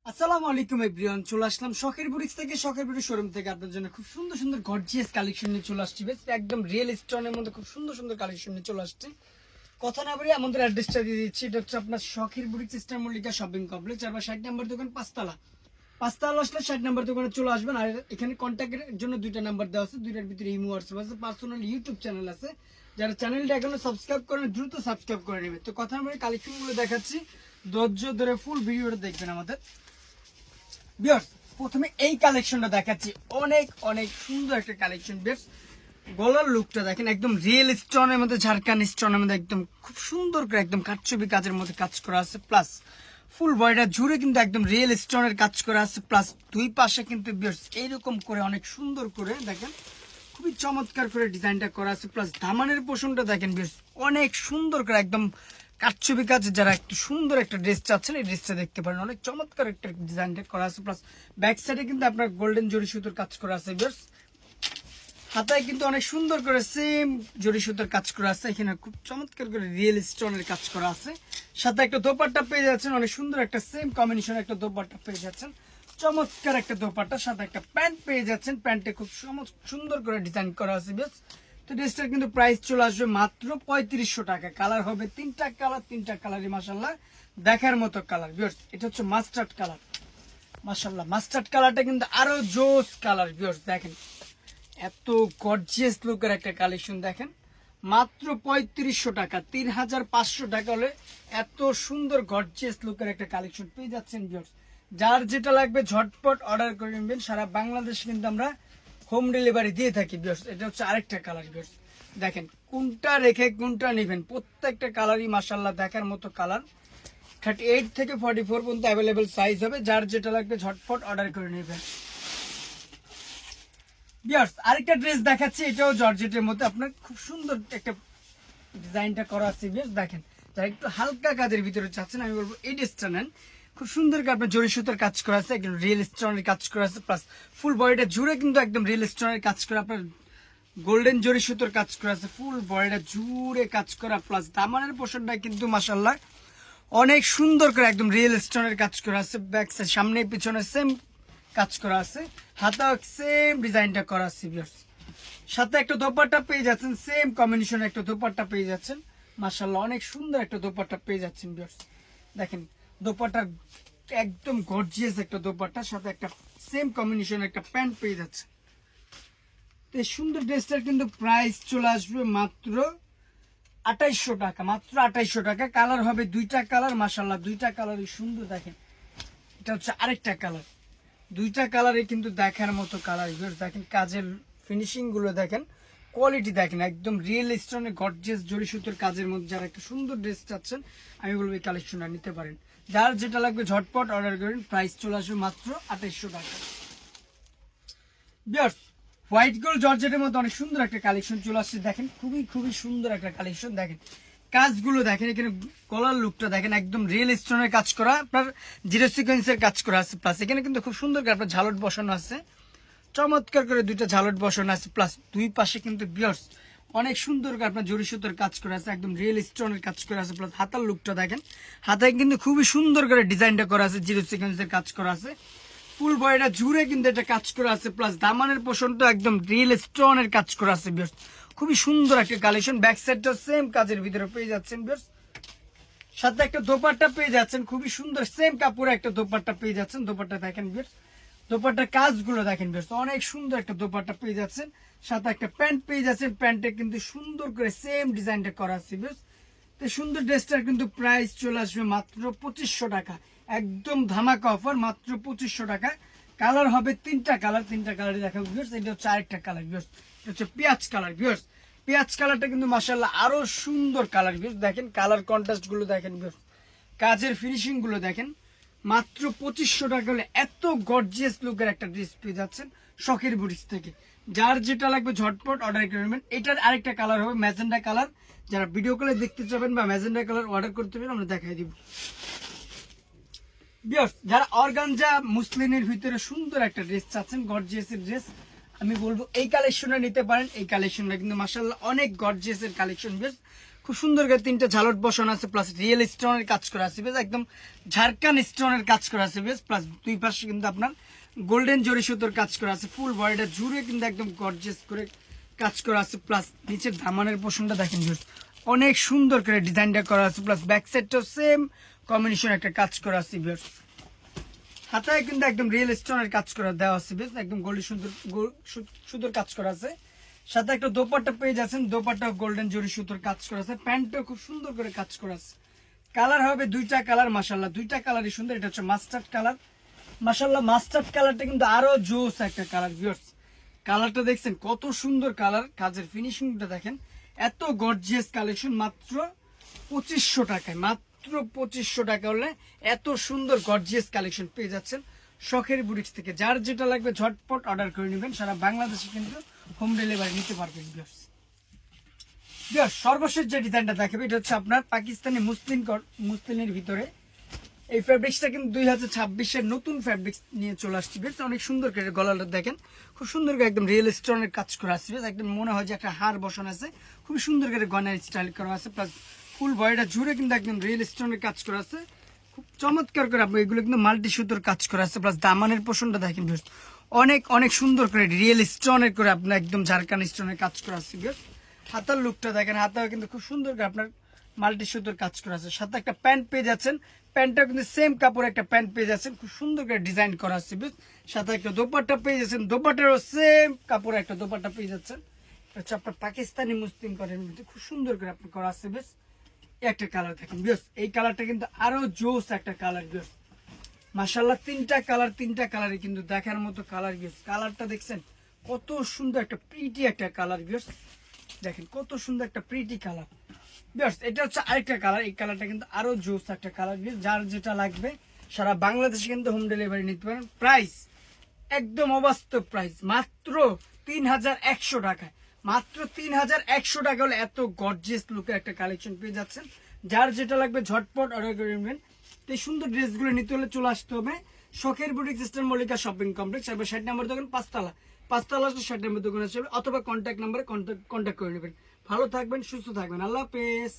আসসালামু আলাইকুম এভরিওয়ান, চলে আসলাম শখের বুটিক্স থেকে, শখের বুটিক শোরুম থেকে আপনার জন্য খুব সুন্দর সুন্দর গর্জিয়াস কালেকশন নিয়ে চলে আসছি। বেশ একদম রিয়েল স্টোনের মধ্যে খুব সুন্দর সুন্দর কালেকশন নিয়ে চলে আসছে। কথা না বলে আমাদের অ্যাড্রেসটা দিয়ে দিচ্ছি। এটা হচ্ছে আপনার শখের boutiques Easter Mallika shopping complex, 4/60 নম্বর দোকান, পাঁচতলা আসলে 60 নম্বর দোকানে চলে আসবেন। আর এখানে কন্ট্যাক্টের জন্য দুইটা নাম্বার দেওয়া আছে, দুইটার ভিতরে ইমো হোয়াটসঅ্যাপ আছে, পার্সোনাল ইউটিউব চ্যানেল আছে। যারা চ্যানেলটা এখনো সাবস্ক্রাইব করেন দ্রুত সাবস্ক্রাইব করে নেবেন। তো কথা বলে কালেকশনগুলো দেখাচ্ছি, ধৈর্য ধরে ফুল ভিডিওটা দেখবেন আমাদের। ভিউয়ার্স, প্রথমে এই কালেকশনটা দেখাচ্ছি, অনেক অনেক সুন্দর একটা কালেকশন। ভিউয়ার্স, গলার লুকটা দেখেন, একদম রিয়েল স্টোনের মধ্যে, ঝাড়খান্ড স্টোনের মধ্যে একদম খুব সুন্দর করে একদম কাটছবি কাজের মধ্যে কাজ করা আছে। প্লাস ফুল বডিটা জুড়ে কিন্তু একদম রিয়েল স্টোনের কাজ করা আছে। প্লাস দুই পাশে কিন্তু ভিউয়ার্স এইরকম করে অনেক সুন্দর করে দেখেন, খুবই চমৎকার করে ডিজাইনটা করা আছে। প্লাস দামানের পোষণটা দেখেন ভিউয়ার্স, অনেক সুন্দর করে একদম কাটছবি কাজ। যারা একটু সুন্দর একটা ড্রেস চাচ্ছেন এই ড্রেসটা দেখতে পারেন, অনেক চমৎকার একটা ডিজাইনটা করা আছে। প্লাস ব্যাক সাইডে কিন্তু আপনার গোল্ডেন জরি সুতোর কাজ করা আছে। ভিউয়ার্স, হাতায় কিন্তু অনেক সুন্দর করে সেম জরি সুতোর কাজ করা আছে। এখানে খুব চমৎকার করে রিয়েল স্টোনের কাজ করা আছে। সাথে একটা দোপাট্টা পেয়ে যাচ্ছেন, অনেক সুন্দর একটা সেম কম্বিনেশন একটা দোপাট্টা পেয়ে যাচ্ছেন, চমৎকার একটা দোপাট্টা। সাথে একটা প্যান্ট পেয়ে যাচ্ছেন, প্যান্টে খুব সুন্দর করে ডিজাইন করা আছে। বেশ, তো ড্রেসটার কিন্তু প্রাইস চলে আসবে মাত্র 3500 টাকা। কালার হবে তিনটা কালারই মাশাআল্লাহ দেখার মতো কালার। ভিউয়ার্স, এটা হচ্ছে মাস্টার্ড কালার। মাশাআল্লাহ, মাস্টার্ড কালারটা কিন্তু আরো জোস কালার। ভিউয়ার্স দেখেন, এত গর্জিয়াস লুকের একটা কালেকশন দেখেন, মাত্র 3500 টাকা, 3500 টাকা হলে এত সুন্দর গর্জিয়াস লুকের একটা কালেকশন পেয়ে যাচ্ছেন। ভিউয়ার্স, যার যেটা লাগবে ঝটপট অর্ডার করে নেবেন। সারা বাংলাদেশ কিন্তু আমরা হোম ডেলিভারি দিয়ে থাকি। ভিউয়ার্স, এটা হচ্ছে আরেকটা কালার। ভিউয়ার্স দেখেন, কোনটা রেখে কোনটা নেবেন, প্রত্যেকটা কালারই মাশাআল্লাহ দেখার মতো কালার। 38 থেকে 44 পর্যন্ত অ্যাভেলেবেল সাইজ হবে, যার যেটা লাগবে ঝটপট অর্ডার করে নেবেন। ভিউয়ার্স, আরেকটা ড্রেস দেখাচ্ছি, এটাও জর্জেটের মধ্যে আপনার খুব সুন্দর একটা ডিজাইনটা করা আছে। ভিউয়ার্স দেখেন, যারা একটু হালকা কাজের ভিতরে চাচ্ছেন আমি বলবো এই ড্রেসটা নেন। খুব সুন্দর করে আপনার জরি সুতোর কাজ করা আছে, একদম রিয়েল স্টোনের কাজ করা আছে। প্লাস ফুল বডিটা জুড়ে কিন্তু একদম রিয়েল স্টোনের কাজ করা, আপনার গোল্ডেন জরি সুতোর কাজ করা আছে। ফুল বডিটা জুড়ে কাজ করা। প্লাস দামানের পোর্শনটা কিন্তু মাশাআল্লাহ অনেক সুন্দর করে একদম রিয়েল স্টোনের কাজ করা আছে। ব্যাক সাইড সামনে পিছনে সেম কাজ করা আছে, হাতা সেম ডিজাইনটা করা আছে। ভিউয়ার্স, সাথে একটা দোপাট্টা পেয়ে যাচ্ছেন, সেম কম্বিনেশন একটা দোপাট্টা পেয়ে যাচ্ছেন। মাশাআল্লাহ অনেক সুন্দর একটা দোপাট্টা পেয়ে যাচ্ছেন। ভিউয়ার্স দেখেন, দোপাট্টা একদম গর্জিয়াস একটা দোপাট্টার সাথে একটা সেম কম্বিনেশন একটা প্যান্ট পেয়ে যাচ্ছে। এই সুন্দর ড্রেসটার কিন্তু প্রাইস চলে আসবে মাত্র 2800 টাকা, মাত্র 2800 টাকা। কালার হবে দুইটা কালার, মাশাআল্লাহ দুইটা কালারই সুন্দর। দেখেন, এটা হচ্ছে আরেকটা কালার, দুইটা কালারে কিন্তু দেখার মতো কালার। দেখেন কাজের ফিনিশিং গুলো দেখেন, কোয়ালিটি দেখেন, একদম রিয়েল স্টোনের গর্জিয়াস জরি সুতোর কাজের মধ্যে যারা একটা সুন্দর ড্রেস চাচ্ছেন আমি বলবো এই কালেকশনটা নিতে পারেন। যার যেটা লাগবে ঝটপট অর্ডার করেন, প্রাইস চলে আসবে মাত্র 2800 টাকা। ভিউয়ার্স, হোয়াইট গোল্ড জর্জেটের মধ্যে অনেক সুন্দর একটা কালেকশন চলে আসছে। দেখেন খুবই খুবই সুন্দর একটা কালেকশন। দেখেন কাজগুলো দেখেন, এখানে গলার লুকটা দেখেন, একদম রিয়েল স্টোনের কাজ করা, আপনার জিরো সিকোয়েন্সের কাজ করা আছে। প্লাস এখানে কিন্তু খুব সুন্দর করে আপনার ঝালট বসানো আছে, চমৎকার করে দুইটা ঝালট বসানো আছে। প্লাস দুই পাশে কিন্তু ভিউয়ার্স অনেক সুন্দর করে আপনার জরি সুতোর কাজ করা আছে, একদম রিয়েল স্টোনের কাজ করা আছে। প্লাস হাতার লুকটা দেখেন, হাতায় কিন্তু খুবই সুন্দর করে ডিজাইনটা করা আছে, জিরো সিকোয়েন্সের কাজ করা আছে। ফুল বডিটা জুড়ে কিন্তু এটা কাজ করা আছে। প্লাস দামানের পোর্শনটা একদম রিয়েল স্টোনের কাজ করা আছে। ভিউয়ার্স, খুবই সুন্দর একটা কালেকশন। ব্যাক সাইডটা সেম কাজের ভিতরে পেয়ে যাচ্ছেন। ভিউয়ার্স, সাথে একটা দোপাট্টা পেয়ে যাচ্ছেন, খুবই সুন্দর সেম কাপড়ে একটা দোপাট্টা পেয়ে যাচ্ছেন। দোপাট্টা দেখেন ভিউয়ার্স, দোপাট্টার কাজগুলো দেখেন ভিউয়ার্স, অনেক সুন্দর একটা দোপাট্টা পেয়ে যাচ্ছেন। সাথে একটা প্যান্ট পেয়ে যাচ্ছেন, প্যান্টে কিন্তু সুন্দর করে সেম ডিজাইনটা করা আছে। ভিউয়ার্স, তো সুন্দর ড্রেসটার কিন্তু প্রাইস চলে আসবে মাত্র 2500 টাকা, একদম ধামাকা অফার, মাত্র 2500 টাকা। কালার হবে তিনটা কালারই দেখাবো ভিউয়ার্স। এটা হচ্ছে আরেকটা কালার ভিউয়ার্স, এটা হচ্ছে পেঁয়াজ কালার। ভিউয়ার্স, পেঁয়াজ কালারটা কিন্তু মাশাআল্লাহ আরো সুন্দর কালার। ভিউয়ার্স দেখেন কালার কন্ট্রাস্ট গুলো দেখেন, ভিউয়ার্স কাজের ফিনিশিং গুলো দেখেন। মাত্র 2500 টাকা হলে এত গর্জিয়াস লুকের একটা ড্রেস পেয়ে যাচ্ছেন শখের বুটিক্স থেকে। যার যেটা লাগবে ঝটপট অর্ডার করে নেবেন। এটার আরেকটা কালার হবে ম্যাজেন্ডা কালার, যারা ভিডিও কলে দেখতে চাবেন বা ম্যাজেন্ডা কালার অর্ডার করতে পারেন, আমরা দেখাই দিব। ভিউয়ার্স, যারা অর্গানজা মুসলিনের ভিতরে সুন্দর একটা ড্রেস চাচ্ছেন, গর্জিয়াসের ড্রেস, আমি বলবো এই কালেকশনটা নিতে পারেন। এই কালেকশনটা কিন্তু মাশাআল্লাহ অনেক গর্জিয়াসের কালেকশন। ভিউয়ার্স, খুব সুন্দর করে 3টা ঝালট বসানো আছে, প্লাস রিয়েল স্টোনের কাজ করা আছে বেশ, একদম ঝাড়খান স্টোনের কাজ করা আছে বেশ, প্লাস দুই পাশে কিন্তু আপনার গোল্ডেন জরি সুতোর কাজ করা আছে। ফুল বডিটা জুড়ে কিন্তু একদম গর্জিয়াস করে কাজ করা আছে, প্লাস নিচের দামানের পোর্শনটা দেখেন ভিউয়ার্স অনেক সুন্দর করে ডিজাইনটা করা আছে, প্লাস ব্যাক সাইডটাও সেম কম্বিনেশন একটা কাজ করা আছে ভিউয়ার্স। হাতায় কিন্তু একদম রিয়েল স্টোনের কাজ করা দেওয়া আছে বেশ, একদম গোল্ডেন সুন্দর কাজ করা আছে। সাথে একটা দোপাট্টা পেয়ে যাচ্ছেন, দোপাট্টা গোল্ডেন জরি সুতোর কাজ করা আছে। প্যান্টটাও খুব সুন্দর করে কাজ করা আছে। কালার হবে 2টা কালার, মাশাআল্লাহ 2টা কালারই সুন্দর। এটা হচ্ছে মাস্টার্ড কালার, মাশাআল্লাহ মাস্টার্ড কালারটা কিন্তু আরো জোস একটা কালার ভিউয়ার্স। কালারটা দেখছেন কত সুন্দর কালার, কাজের ফিনিশিংটা দেখেন। এত গর্জিয়াস কালেকশন মাত্র 2500 টাকায়, মাত্র 2500 টাকা হলে এত সুন্দর গর্জিয়াস কালেকশন পেয়ে যাচ্ছেন শখের বুটিক্স থেকে। যার যেটা লাগবে ঝটপট অর্ডার করে নেবেন, সারা বাংলাদেশে কিন্তু হোম ডেলিভারি নিতে পারবেন ভিউয়ার্স। সর্বশেষ যে ডিজাইনটা দেখাবে এটা হচ্ছে আপনার পাকিস্তানি মুসলিনের ভিতরে। এই ফ্যাব্রিক্সটা কিন্তু 2026-এর নতুন ফ্যাব্রিক্স নিয়ে চলে আসছে বেশ, অনেক সুন্দর করে গলাটা দেখেন খুব সুন্দর করে একদম রিয়েল স্টোনের কাজ করা আছে বেশ, একদম মনে হয় যে একটা হার বসানো আছে, খুব সুন্দর করে গয়নার স্টাইল করা আছে, প্লাস ফুল বডিটা জুড়ে কিন্তু একদম রিয়েল স্টোনের কাজ করা আছে, খুব চমৎকার করে। আপনি এগুলো কিন্তু মাল্টি সুতোর কাজ করা আছে, প্লাস দামানের পোর্শনটা দেখেন বেশ অনেক অনেক সুন্দর করে রিয়েল স্টোনের করে আপনার একদম ঝাড়খান স্টোনের কাজ করা আছে বেশ। হাতার লুকটা দেখেন, হাতাও কিন্তু খুব সুন্দর করে আপনার মাল্টি সুতোর কাজ করা আছে। সাথে একটা প্যান্ট পেয়ে যাচ্ছেন, প্যান্টটা কিন্তু সেম কাপড় একটা প্যান্ট পেয়ে যাচ্ছেন, খুব সুন্দর করে ডিজাইন করা আছে বেশ। সাথে একটা দোপাট্টা পেয়ে যাচ্ছেন, দোপাট্টারও সেম কাপড় একটা দোপাট্টা পেয়ে যাচ্ছেন। হচ্ছে আপনার পাকিস্তানি মুসলিম করেন খুব সুন্দর করে আপনার করা আছে বেশ। একটা কালার দেখেন বেশ, এই কালারটা কিন্তু আরো জোস একটা কালার বেশ, মাশাআল্লাহ 3টা কালার, 3টা কালারই কিন্তু দেখার মতো কালার বেশ। কালারটা দেখছেন কত সুন্দর একটা প্রিটি একটা কালার বেশ, দেখেন কত সুন্দর একটা প্রিটি কালার বেশ। এটা হচ্ছে আরেকটা কালার, এই কালারটা কিন্তু আরো জোস একটা কালার বেশ। যার যেটা লাগবে সারা বাংলাদেশে কিন্তু হোম ডেলিভারি নিতে পারেন। প্রাইস একদম অবাস্তব প্রাইস, মাত্র 3100 টাকায়, মাত্র 3100 টাকা হলে এত গর্জিয়াস লুকের একটা কালেকশন পেয়ে যাচ্ছেন। যার যেটা লাগবে ঝটপট অর্ডার করে নেবেন। তো এই সুন্দর ড্রেসগুলো নিতে হলে চলে আসতে হবে শখের boutique system Mallika shopping complex, 60 নম্বর দোকান, 5তলা 60 নম্বর দোকানে চলবে, অথবা কন্ট্যাক্ট নাম্বারে কন্ট্যাক্ট করে নেবেন। ভালো থাকবেন, সুস্থ থাকবেন, আল্লাহ হাফেজ।